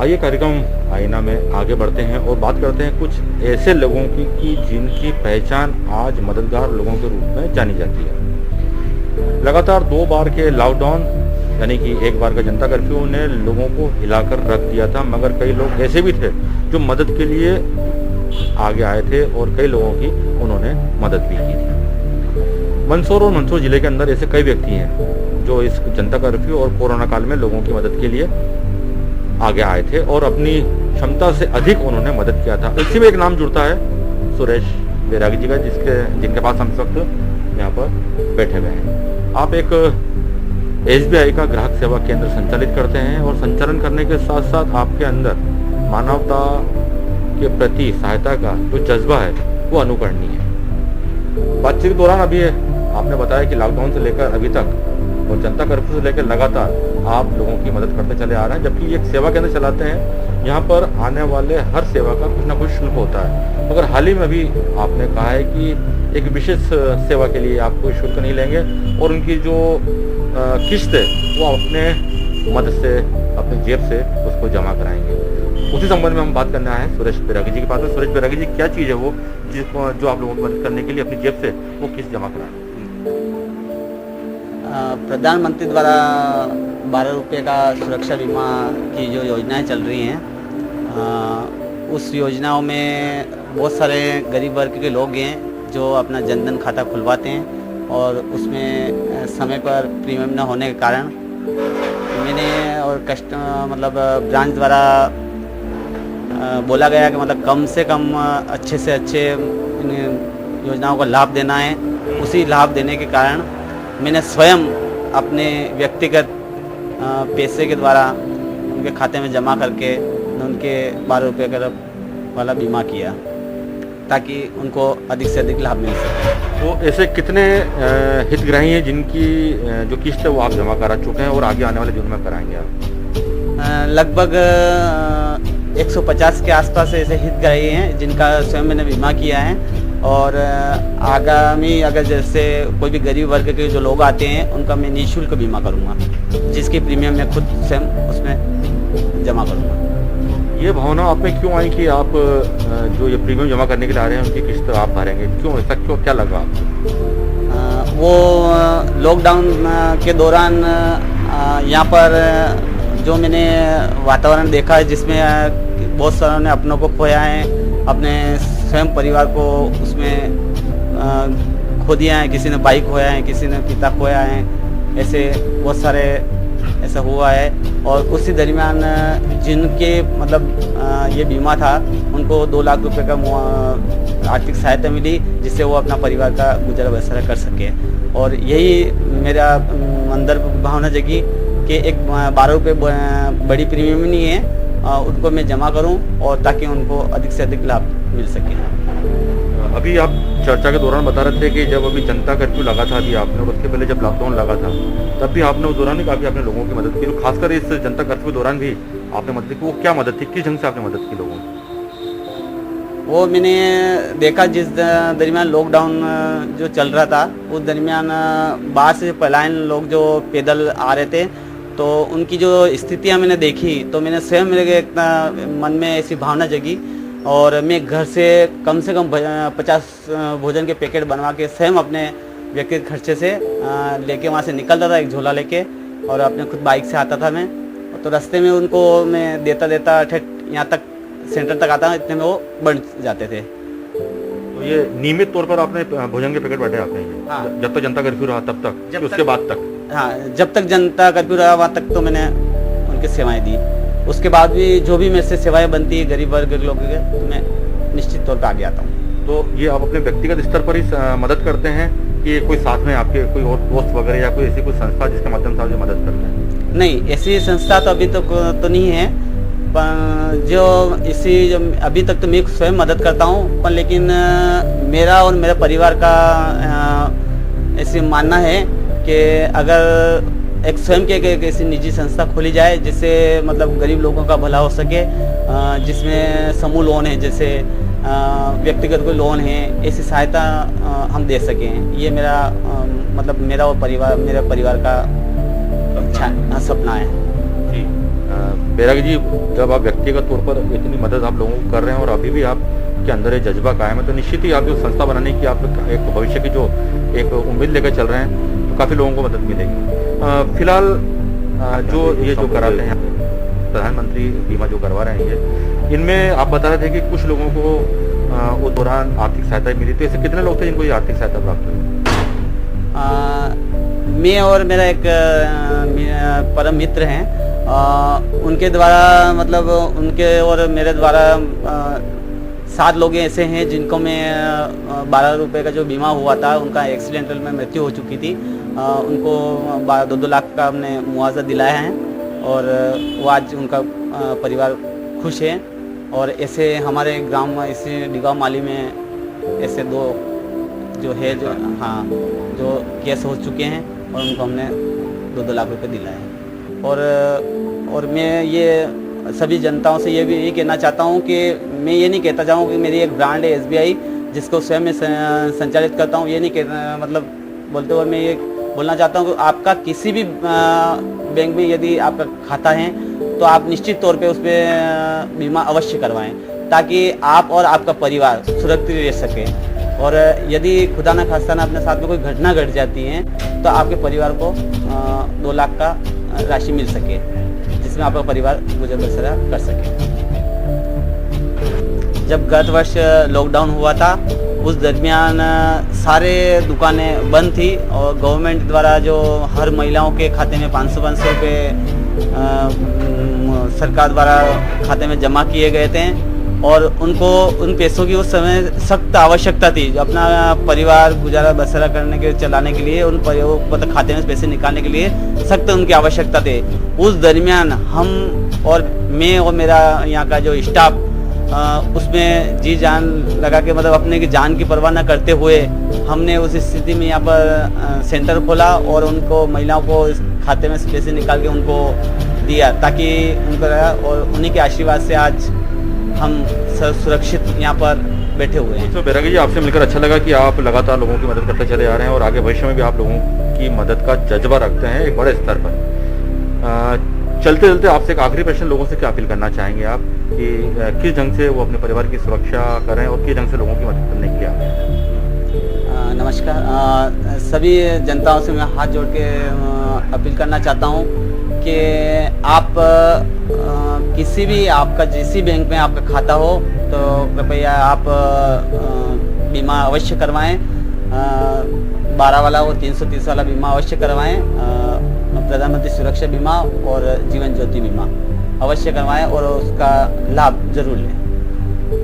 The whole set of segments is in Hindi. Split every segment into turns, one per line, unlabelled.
आइए कार्यक्रम आईना में आगे बढ़ते हैं और बात करते हैं कुछ ऐसे लोगों की जिनकी पहचान आज मददगार लोगों के रूप में जानी जाती है। लगातार 2 बार के लॉकडाउन यानी कि एक बार का जनता कर्फ्यू ने लोगों को हिलाकर रख दिया था, मगर कई लोग ऐसे भी थे जो मदद के लिए आगे आए थे और कई लोगों की उन्होंने मदद भी की थी। मंदसौर और मंदसौर जिले के अंदर ऐसे कई व्यक्ति हैं जो इस जनता कर्फ्यू और कोरोना काल में लोगों की मदद के लिए आगे आए थे और अपनी क्षमता से अधिक उन्होंने मदद किया था। इसी में एक नाम जुड़ता है सुरेश बैरागी जी का, जिनके पास हम इस वक्त यहाँ पर बैठे हुए हैं। आप एक SBI का ग्राहक सेवा केंद्र संचालित करते हैं और संचालन करने के साथ साथ आपके अंदर मानवता के प्रति सहायता का जो जज्बा है वो अनुकरणीय है। बातचीत के दौरान अभी आपने बताया कि लॉकडाउन से लेकर अभी तक और जनता कर्फ्यू से लेकर लगातार आप लोगों की मदद करते चले आ रहे हैं, जबकि एक सेवा केंद्र चलाते हैं। यहाँ पर आने वाले हर सेवा का कुछ ना कुछ शुल्क होता है, मगर हाल ही में भी आपने कहा है कि एक विशेष सेवा के लिए आप कोई शुल्क नहीं लेंगे और उनकी जो किस्त है वो अपने मदद से अपनी जेब से उसको जमा कराएंगे। उसी संबंध में हम बात करना है सुरेश बैरागी जी के पास में। सुरेश बैरागी जी, क्या चीज़ है वो जिसको जो आप लोगों की मदद करने के लिए अपनी जेब से वो किस्त जमा कराएंगे?
प्रधानमंत्री द्वारा 12 रुपये का सुरक्षा बीमा की जो योजनाएं चल रही हैं, उस योजनाओं में बहुत सारे गरीब वर्ग के लोग हैं जो अपना जनधन खाता खुलवाते हैं और उसमें समय पर प्रीमियम न होने के कारण मैंने और ब्रांच द्वारा बोला गया कि मतलब कम से कम अच्छे से अच्छे इन योजनाओं का लाभ देना है। उसी लाभ देने के कारण मैंने स्वयं अपने व्यक्तिगत पैसे के द्वारा उनके खाते में जमा करके उनके 12 रुपये का वाला बीमा किया ताकि उनको अधिक से अधिक लाभ मिल सके।
तो ऐसे कितने हितग्राही हैं जिनकी जो किस्त है वो आप जमा करा चुके हैं और आगे आने वाले दिन में कराएंगे आप?
लगभग 150 के आसपास ऐसे हितग्राही हैं जिनका स्वयं मैंने बीमा किया है और आगामी अगर जैसे कोई भी गरीब वर्ग के जो लोग आते हैं उनका मैं निःशुल्क बीमा करूंगा, जिसकी प्रीमियम मैं खुद स्वयं उसमें जमा करूंगा।
ये भावना आप में क्यों आई कि आप जो ये प्रीमियम जमा करने के लिए आ रहे हैं उनकी किस्त आप भरेंगे? क्यों ऐसा, क्यों, क्या लगा आपको?
वो लॉकडाउन के दौरान यहाँ पर जो मैंने वातावरण देखा है जिसमें बहुत सारों ने अपनों को खोया है, अपने स्वयं परिवार को उसमें खो दिया है, किसी ने भाई खोया है, किसी ने पिता खोया है, ऐसे बहुत सारे ऐसा हुआ है। और उसी दरमियान जिनके ये बीमा था उनको 2 लाख रुपए का आर्थिक सहायता मिली जिससे वो अपना परिवार का गुजर बसर कर सके। और यही मेरा अंदर भावना जगी कि एक 12 रुपये बड़ी प्रीमियम नहीं है, उनको मैं जमा करूं और ताकि उनको अधिक से अधिक लाभ मिल सके।
अभी आप चर्चा के दौरान बता रहे थे कि जब अभी जनता कर्फ्यू लगा था अभी आपने, और उसके पहले जब लॉकडाउन लगा था तब भी आपने उस दौरान ही काफ़ी आपने लोगों की मदद की, तो खासकर इस जनता कर्फ्यू के दौरान भी आपने मदद की। वो क्या मदद थी, किस ढंग से आपने मदद की लोगों की?
वो मैंने देखा जिस दरमियान लॉकडाउन जो चल रहा था उस दरमियान बाहर से पलायन लोग जो पैदल आ रहे थे, तो उनकी जो स्थितियां मैंने देखी तो मैंने स्वयं मेरे मन में ऐसी भावना जगी और मैं घर से कम 50 भोजन के पैकेट बनवा के स्वयं अपने व्यक्तिगत खर्चे से लेके वहाँ से निकलता था, एक झोला लेके, और अपने खुद बाइक से आता था मैं। तो रास्ते में उनको मैं देता यहाँ तक सेंटर तक आता इतने में वो बन जाते थे।
तो ये नियमित तौर पर आपने भोजन के पैकेट बांटे आपने? हाँ। जब तक जनता कर्फ्यू रहा तब तक, उसके बाद तक?
हाँ, जब तक जनता कर्फ्यू रहा वहाँ तक तो मैंने उनकी सेवाएं दी। उसके बाद भी जो भी मेरे से सेवाएं बनती है गरीब वर्ग के लोगों के, तो मैं निश्चित तौर पर आगे आता हूँ।
तो ये आप अपने व्यक्तिगत स्तर पर ही मदद करते हैं कि कोई साथ में आपके कोई और दोस्त वगैरह या कोई ऐसी कोई संस्था जिसके माध्यम से आप मदद करते हैं?
नहीं, ऐसी संस्था तो अभी तक तो नहीं है, पर जो अभी तक तो मैं स्वयं मदद करता हूँ, पर लेकिन मेरा और मेरे परिवार का ऐसे मानना है कि अगर एक स्वयं के किसी निजी संस्था खोली जाए जिससे गरीब लोगों का भला हो सके, जिसमें समूह लोन है, जैसे व्यक्तिगत कोई लोन है, ऐसी सहायता हम दे सकें। ये मेरा मेरा और मेरे परिवार का सपना है।
जी, बैरागी जी, जब आप व्यक्तिगत तौर पर इतनी मदद आप लोगों को कर रहे हैं और अभी भी आपके अंदर ये जज्बा कायम है, तो निश्चित ही आप जो संस्था बनाने की आप एक भविष्य की जो एक उम्मीद लेकर चल रहे हैं, तो काफ़ी लोगों को मदद मिलेगी। फिलहाल जो ये जो कराते हैं प्रधानमंत्री बीमा जो करवा रहे हैं, ये इनमें आप बता रहे थे कि कुछ लोगों को उस दौरान आर्थिक सहायता मिली, तो ऐसे कितने लोग थे जिनको ये आर्थिक सहायता प्राप्त हुई?
मैं और मेरा एक परम मित्र हैं, उनके द्वारा मतलब उनके और मेरे द्वारा 7 लोग ऐसे हैं जिनको मैं 12 रुपये का जो बीमा हुआ था, उनका एक्सीडेंटल में मृत्यु हो चुकी थी, उनको 2-2 लाख का हमने मुआवजा दिलाया है और वो आज उनका परिवार खुश है। और ऐसे हमारे ग्राम ऐसे डिगांव माली में ऐसे 2 जो है जो जो केस हो चुके हैं और उनको हमने 2-2 लाख रुपए दिलाए हैं। और मैं ये सभी जनताओं से ये भी यही कहना चाहता हूँ कि मैं ये नहीं कहता चाहूँ कि मेरी एक ब्रांड है SBI, जिसको स्वयं मैं संचालित करता हूँ, ये नहीं कहना मतलब बोलते हुए मैं ये बोलना चाहता हूँ कि आपका किसी भी बैंक में यदि आपका खाता है तो आप निश्चित तौर पे उस पर बीमा अवश्य करवाएं, ताकि आप और आपका परिवार सुरक्षित रह सके। और यदि खुदा न खास्ता अपने साथ में कोई घटना घट जाती है तो आपके परिवार को 2 लाख का राशि मिल सके, जिसमें आपका परिवार गुजर बसर कर सके। जब गत वर्ष लॉकडाउन हुआ था, उस दरमियान सारे दुकानें बंद थी और गवर्नमेंट द्वारा जो हर महिलाओं के खाते में 500-500 रुपये सरकार द्वारा खाते में जमा किए गए थे और उनको उन पैसों की उस समय सख्त आवश्यकता थी। अपना परिवार गुजारा बसरा करने के चलाने के लिए उन मतलब खाते में पैसे निकालने के लिए सख्त उनकी आवश्यकता थी। उस दरमियान हम और मैं और मेरा यहाँ का जो स्टाफ उसमें जी जान लगा के मतलब अपने की जान की परवाह न करते हुए हमने उस स्थिति में यहाँ पर सेंटर खोला और उनको महिलाओं को इस खाते में से पैसे निकाल के उनको दिया, ताकि उनको और उन्हीं के आशीर्वाद से आज हम सुरक्षित यहाँ पर बैठे हुए हैं।
तो बैरागी जी, आपसे मिलकर अच्छा लगा कि आप लगातार लोगों की मदद करते चले आ रहे हैं और आगे भविष्य में भी आप लोगों की मदद का जज्बा रखते हैं एक बड़े स्तर पर। चलते चलते आपसे एक आखिरी प्रश्न, लोगों से क्या अपील करना चाहेंगे आप कि किस ढंग से वो अपने परिवार की सुरक्षा करें और किस ढंग से लोगों की मदद करने के लिए आए?
नमस्कार, सभी जनताओं से मैं हाथ जोड़ के अपील करना चाहता हूँ कि आप किसी भी आपका जिस बैंक में आपका खाता हो तो कृपया आप बीमा अवश्य करवाएं, 12 वाला और 330 वाला बीमा अवश्य करवाएं, प्रधानमंत्री सुरक्षा बीमा और जीवन ज्योति बीमा अवश्य करवाएं और उसका लाभ जरूर लें,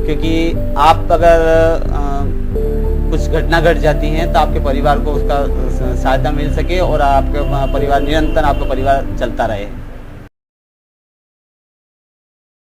क्योंकि आप अगर कुछ घटना घट जाती है तो आपके परिवार को उसका सहायता मिल सके और आपके परिवार निरंतर आपका परिवार चलता रहे।